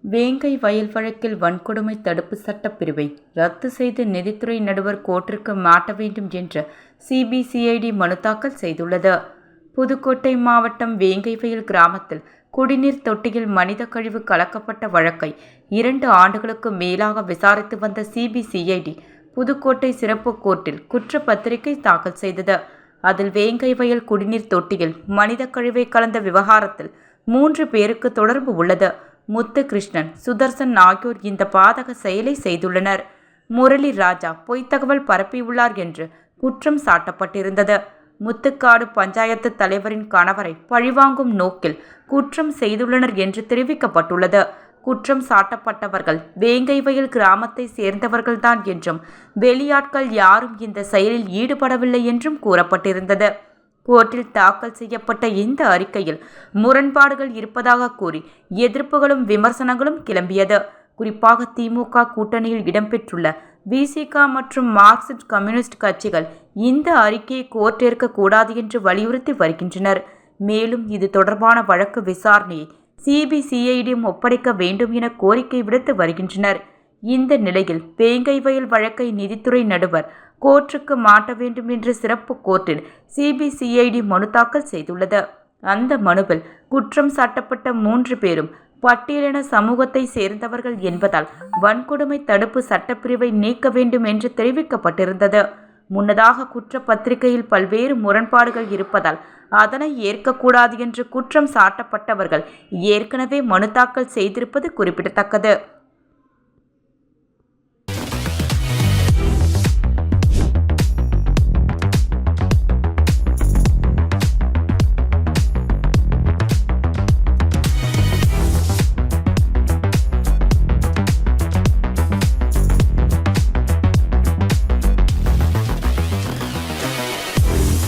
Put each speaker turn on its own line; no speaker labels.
வேங்கை வயல் வழக்கில் வன்கொடுமை தடுப்பு சட்டப்பிரிவை ரத்து செய்து நிதித்துறை நடுவர் கோர்ட்டிற்கு மாட்ட வேண்டும் என்ற சிபிசிஐடி மனு தாக்கல் செய்துள்ளது. புதுக்கோட்டை மாவட்டம் வேங்கை வயல் கிராமத்தில் குடிநீர் தொட்டியில் மனித கழிவு கலக்கப்பட்ட வழக்கை 2 ஆண்டுகளுக்கு மேலாக விசாரித்து வந்த சிபிசிஐடி புதுக்கோட்டை சிறப்பு கோர்ட்டில் குற்றப்பத்திரிகை தாக்கல் செய்தது. அதில் வேங்கை வயல் குடிநீர் தொட்டியில் மனித கழிவை கலந்த விவகாரத்தில் 3 பேருக்கு தொடர்பு உள்ளது. முத்துகிருஷ்ணன், சுதர்சன் ஆகியோர் இந்த பாதக செயலை செய்துள்ளனர். முரளி ராஜா பொய்த் தகவல் பரப்பியுள்ளார் என்று குற்றம் சாட்டப்பட்டிருந்தது. முத்துக்காடு பஞ்சாயத்து தலைவரின் கணவரை பழிவாங்கும் நோக்கில் குற்றம் செய்துள்ளனர் என்று தெரிவிக்கப்பட்டுள்ளது. குற்றம் சாட்டப்பட்டவர்கள் வேங்கை வயல் கிராமத்தை சேர்ந்தவர்கள்தான் என்றும் வெளியாட்கள் யாரும் இந்த செயலில் ஈடுபடவில்லை என்றும் கூறப்பட்டிருந்தது. கோர்ட்டில் தாக்கல் செய்யப்பட்ட இந்த அறிக்கையில் முரண்பாடுகள் இருப்பதாக கூறி எதிர்ப்புகளும் விமர்சனங்களும் கிளம்பியது. குறிப்பாக திமுக கூட்டணியில் இடம்பெற்றுள்ள விசிக மற்றும் மார்க்சிஸ்ட் கம்யூனிஸ்ட் கட்சிகள் இந்த அறிக்கையை கோர்ட்டேற்க கூடாது என்று வலியுறுத்தி வருகின்றனர். மேலும் இது தொடர்பான வழக்கு விசாரணையை சிபிசிஐடியும் ஒப்படைக்க வேண்டும் என கோரிக்கை விடுத்து வருகின்றனர். இந்த நிலையில் வேங்கை வயல் வழக்கை நிதித்துறை நடுவர் கோர்ட்டுக்கு மாட்ட வேண்டும் என்று சிறப்பு கோர்ட்டில் சிபிசிஐடி மனு தாக்கல் செய்துள்ளது. அந்த மனுவில் குற்றம் சாட்டப்பட்ட 3 பேரும் பட்டியலின சமூகத்தை சேர்ந்தவர்கள் என்பதால் வன்கொடுமை தடுப்பு சட்டப்பிரிவை நீக்க வேண்டும் என்று தெரிவிக்கப்பட்டிருந்தது. முன்னதாக குற்றப்பத்திரிகையில் பல்வேறு முரண்பாடுகள் இருப்பதால் அதனை ஏற்கக்கூடாது என்று குற்றம் சாட்டப்பட்டவர்கள் ஏற்கனவே மனு தாக்கல் செய்திருப்பது குறிப்பிடத்தக்கது.